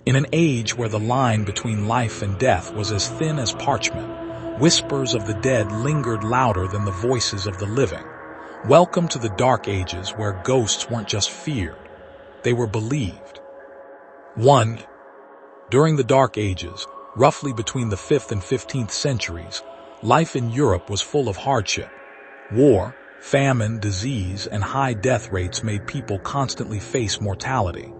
In an age where the line between life and death was as thin as parchment, whispers of the dead lingered louder than the voices of the living. Welcome to the Dark Ages, where ghosts weren't just feared, they were believed. 1. During the Dark Ages, roughly between the 5th and 15th centuries, life in Europe was full of hardship. War, famine, disease, and high death rates made people constantly face mortality.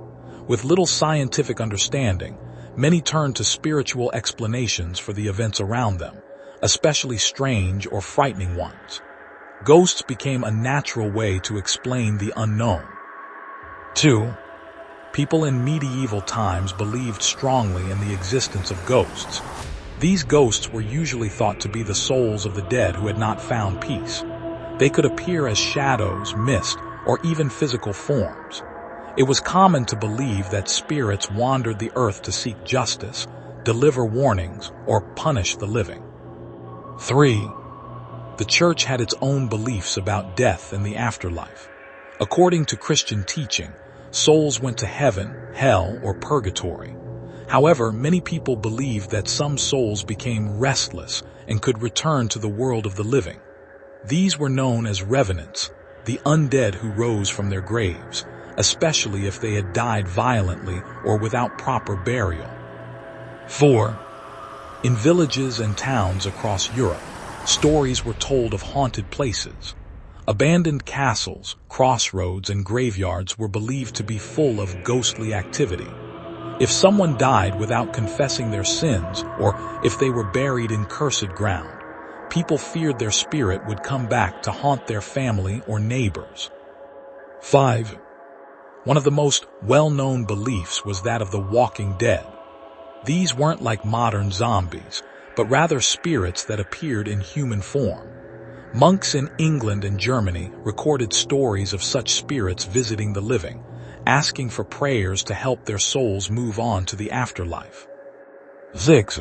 With little scientific understanding, many turned to spiritual explanations for the events around them, especially strange or frightening ones. Ghosts became a natural way to explain the unknown. 2. People in medieval times believed strongly in the existence of ghosts. These ghosts were usually thought to be the souls of the dead who had not found peace. They could appear as shadows, mist, or even physical forms. It was common to believe that spirits wandered the earth to seek justice, deliver warnings, or punish the living. 3. The church had its own beliefs about death and the afterlife. According to Christian teaching, souls went to heaven, hell, or purgatory. However, many people believed that some souls became restless and could return to the world of the living. These were known as revenants, the undead who rose from their graves, especially if they had died violently or without proper burial. 4. In villages and towns across Europe, stories were told of haunted places. Abandoned castles, crossroads, and graveyards were believed to be full of ghostly activity. If someone died without confessing their sins, or if they were buried in cursed ground, people feared their spirit would come back to haunt their family or neighbors. 5. One of the most well-known beliefs was that of the walking dead. These weren't like modern zombies, but rather spirits that appeared in human form. Monks in England and Germany recorded stories of such spirits visiting the living, asking for prayers to help their souls move on to the afterlife. 6.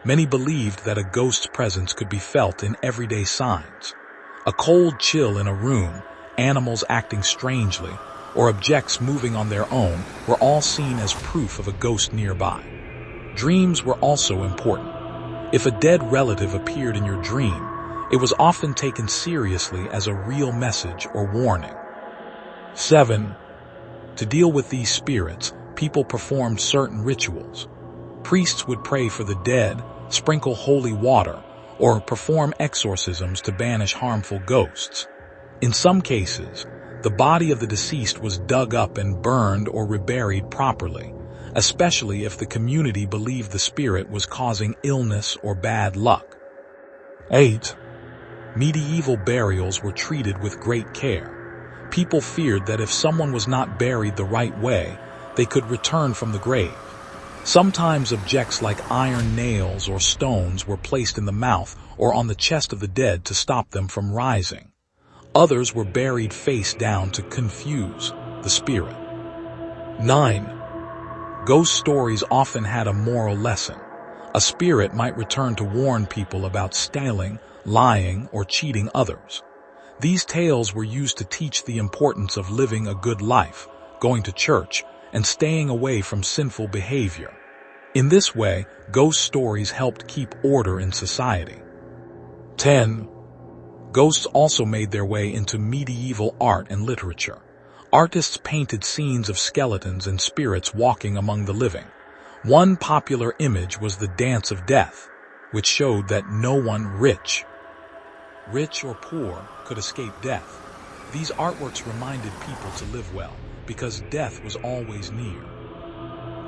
Many believed that a ghost's presence could be felt in everyday signs. A cold chill in a room, animals acting strangely, or objects moving on their own were all seen as proof of a ghost nearby. Dreams were also important. If a dead relative appeared in your dream, it was often taken seriously as a real message or warning. 7. To deal with these spirits, people performed certain rituals. Priests would pray for the dead, sprinkle holy water, or perform exorcisms to banish harmful ghosts. In some cases, the body of the deceased was dug up and burned or reburied properly, especially if the community believed the spirit was causing illness or bad luck. 8. Medieval burials were treated with great care. People feared that if someone was not buried the right way, they could return from the grave. Sometimes objects like iron nails or stones were placed in the mouth or on the chest of the dead to stop them from rising. Others were buried face down to confuse the spirit. 9. Ghost stories often had a moral lesson. A spirit might return to warn people about stealing, lying, or cheating others. These tales were used to teach the importance of living a good life, going to church, and staying away from sinful behavior. In this way, ghost stories helped keep order in society. 10. Ghosts also made their way into medieval art and literature. Artists painted scenes of skeletons and spirits walking among the living. One popular image was the Dance of Death, which showed that no one rich or poor could escape death. These artworks reminded people to live well, because death was always near.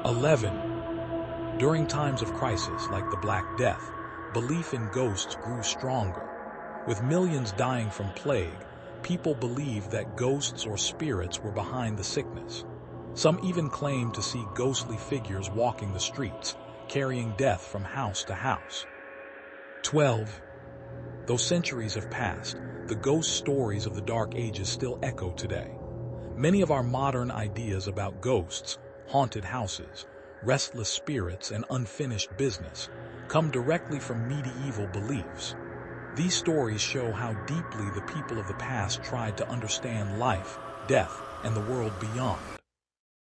11. During times of crisis like the Black Death, belief in ghosts grew stronger. With millions dying from plague, people believed that ghosts or spirits were behind the sickness. Some even claimed to see ghostly figures walking the streets, carrying death from house to house. 12. Though centuries have passed, the ghost stories of the Dark Ages still echo today. Many of our modern ideas about ghosts, haunted houses, restless spirits, and unfinished business come directly from medieval beliefs. These stories show how deeply the people of the past tried to understand life, death, and the world beyond.